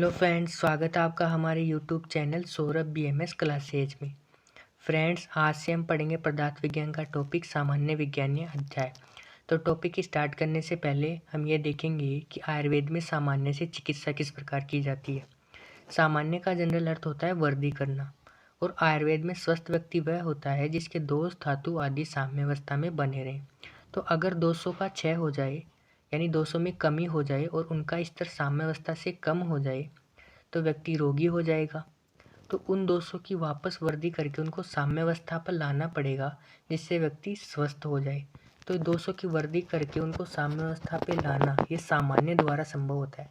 Hello friends, स्वागत है आपका हमारे YouTube channel Saurabh BMS classes में। फ्रेंड्स, आज से हम पढ़ेंगे पदार्थ विज्ञान का टॉपिक सामान्य विज्ञानीय अध्याय। तो टॉपिक स्टार्ट करने से पहले हम ये देखेंगे कि आयुर्वेद में सामान्य से चिकित्सा किस प्रकार की जाती है। सामान्य का जनरल अर्थ होता है वर्दी करना, और आयुर्वेद में स्वस्थ व्यक्ति वह होता है जिसके दोष धातु आदि साम्यावस्था में बने रहें। तो अगर दोषों का क्षय हो जाए यानी दोषों में कमी हो जाए और उनका स्तर साम्यावस्था से कम हो जाए तो व्यक्ति रोगी हो जाएगा। तो उन दोषों की वापस वृद्धि करके उनको साम्यावस्था पर लाना पड़ेगा जिससे व्यक्ति स्वस्थ हो जाए। तो दोषों की वृद्धि करके उनको साम्यावस्था पे लाना ये सामान्य द्वारा संभव होता है।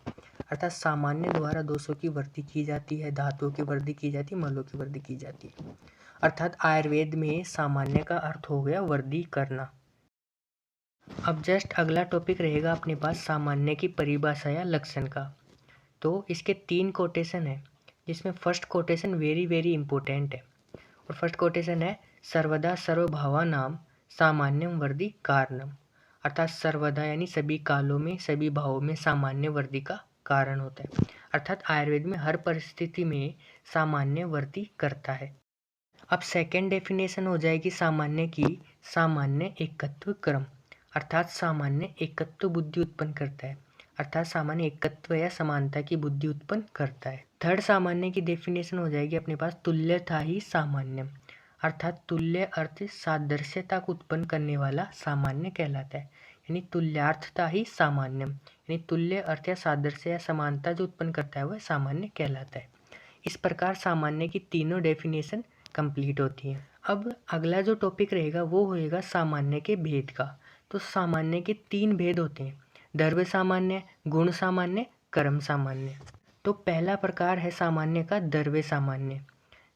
अर्थात सामान्य द्वारा दोषों की वृद्धि की जाती है, धातुओं की वृद्धि की जाती है, मलों की वृद्धि की जाती है। अर्थात आयुर्वेद में सामान्य का अर्थ हो गया वृद्धि करना। अब जस्ट अगला टॉपिक रहेगा अपने पास सामान्य की परिभाषा या लक्षण का। तो इसके 3 कोटेशन है, जिसमें first quotation very very important है। और फर्स्ट कोटेशन है सर्वदा सर्वभावानाम सामान्यम वर्दी कारणम। अर्थात सर्वदा यानी सभी कालों में सभी भावों में सामान्य वर्दी का कारण होता है। अर्थात आयुर्वेद में हर परिस्थिति में सामान्य वर्दी करता है। अब सेकेंड डेफिनेशन हो जाएगी सामान्य की, सामान्य एकत्व क्रम। अर्थात सामान्य एकत्व बुद्धि उत्पन्न करता है। अर्थात सामान्य एकत्व या समानता की बुद्धि उत्पन्न करता है। थर्ड सामान्य की डेफिनेशन हो जाएगी अपने पास तुल्यता ही सामान्य। अर्थात तुल्य अर्थ सादृश्यता को उत्पन्न करने वाला सामान्य कहलाता है। यानी तुल्यार्थता ही सामान्य, यानी तुल्य अर्थ या सादृश्य या समानता जो उत्पन्न करता है वह सामान्य कहलाता है। इस प्रकार सामान्य की तीनों डेफिनेशन कंप्लीट होती है। अब अगला जो टॉपिक रहेगा वो होएगा सामान्य के भेद का। तो सामान्य के 3 भेद होते हैं, द्रव्य सामान्य, गुण सामान्य, कर्म सामान्य। तो पहला प्रकार है सामान्य का द्रव्य सामान्य।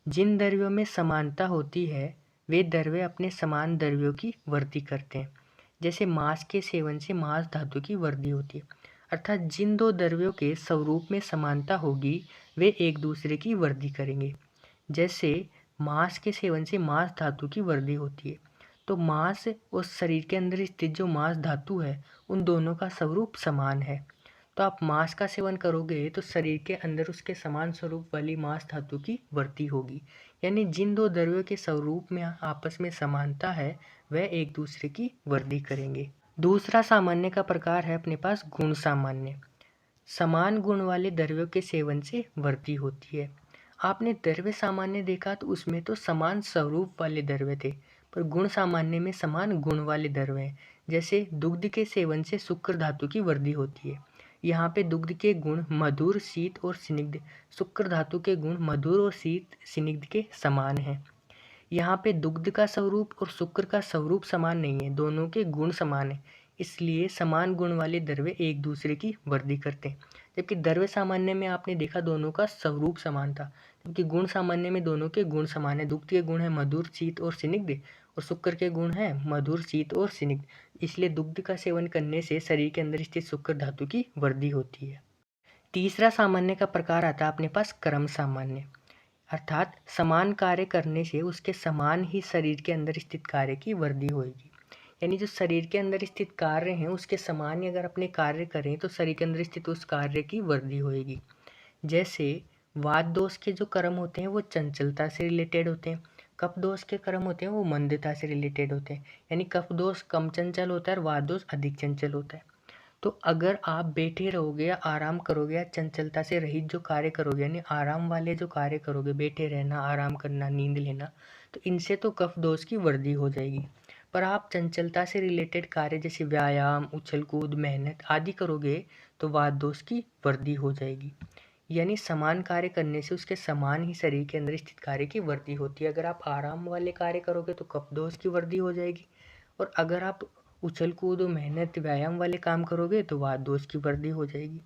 जिन द्रव्यों में समानता होती है वे द्रव्य अपने समान द्रव्यों की वृद्धि करते हैं। जैसे मांस के सेवन से मांस धातु की वृद्धि होती है। अर्थात जिन दो द्रव्यों के स्वरूप में समानता होगी वे एक दूसरे की वृद्धि करेंगे। जैसे मांस के सेवन से मांस धातु की वृद्धि होती है। तो मांस और शरीर के अंदर स्थित जो मांस धातु है उन दोनों का स्वरूप समान है। तो आप मांस का सेवन करोगे तो शरीर के अंदर उसके समान स्वरूप वाली मांस धातु की वृद्धि होगी। यानी जिन दो द्रव्यों के स्वरूप में आपस में समानता है वह एक दूसरे की वृद्धि करेंगे। दूसरा सामान्य का प्रकार है अपने पास गुण सामान्य। समान गुण वाले द्रव्यों के सेवन से वृद्धि होती है। आपने द्रव्य सामान्य देखा तो उसमें तो समान स्वरूप वाले द्रव्य थे, पर गुण सामान्य में समान गुण वाले द्रव्य हैं। जैसे दुग्ध के सेवन से शुक्र धातु की वृद्धि होती है। यहाँ पे दुग्ध के गुण मधुर, शीत और स्निग्ध, शुक्र धातु के गुण मधुर और शीत स्निग्ध के समान हैं। यहाँ पे दुग्ध का स्वरूप और शुक्र का स्वरूप समान नहीं है, दोनों के गुण समान है। इसलिए समान गुण वाले द्रव्य एक दूसरे की वृद्धि करते हैं। जबकि द्रव्य सामान्य में आपने देखा दोनों का स्वरूप समान था, जबकि गुण सामान्य में दोनों के गुण समान है। दुग्ध के गुण है मधुर, शीत और स्निग्ध, और शुक्र के गुण है मधुर, शीत और स्निग्ध। इसलिए दुग्ध का सेवन करने से शरीर के अंदर स्थित शुक्र धातु की वृद्धि होती है। तीसरा सामान्य का प्रकार आता है अपने पास क्रम सामान्य। अर्थात समान कार्य करने से उसके समान ही शरीर के अंदर स्थित कार्य की वृद्धि होगी। यानी जो शरीर के अंदर स्थित कार्य हैं उसके समान ही अगर अपने कार्य करें तो शरीर के अंदर स्थित उस कार्य की वृद्धि होगी। जैसे वात दोष के जो कर्म होते हैं वो चंचलता से रिलेटेड होते हैं, कफ दोष के कर्म होते हैं वो मंदता से रिलेटेड होते हैं। यानी कफ दोष कम चंचल होता है और वात दोष अधिक चंचल होता है। तो अगर आप बैठे रहोगे या आराम करोगे या चंचलता से रहित जो कार्य करोगे, यानी आराम वाले जो कार्य करोगे, बैठे रहना, आराम करना, नींद लेना, तो इनसे तो कफ दोष की वृद्धि हो जाएगी। पर आप चंचलता से रिलेटेड कार्य जैसे व्यायाम, उछल कूद, मेहनत आदि करोगे तो वात दोष की वृद्धि हो जाएगी। यानी समान कार्य करने से उसके समान ही शरीर के अंदर स्थित कार्य की वृद्धि होती है। अगर आप आराम वाले कार्य करोगे तो कफ दोष की वृद्धि हो जाएगी, और अगर आप उछल कूद, मेहनत, व्यायाम वाले काम करोगे तो वात दोष की वृद्धि हो जाएगी।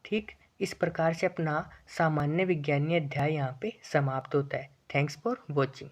ठीक इस प्रकार से अपना सामान्य विज्ञानीय अध्याय यहाँ पे समाप्त होता है। Thanks for watching.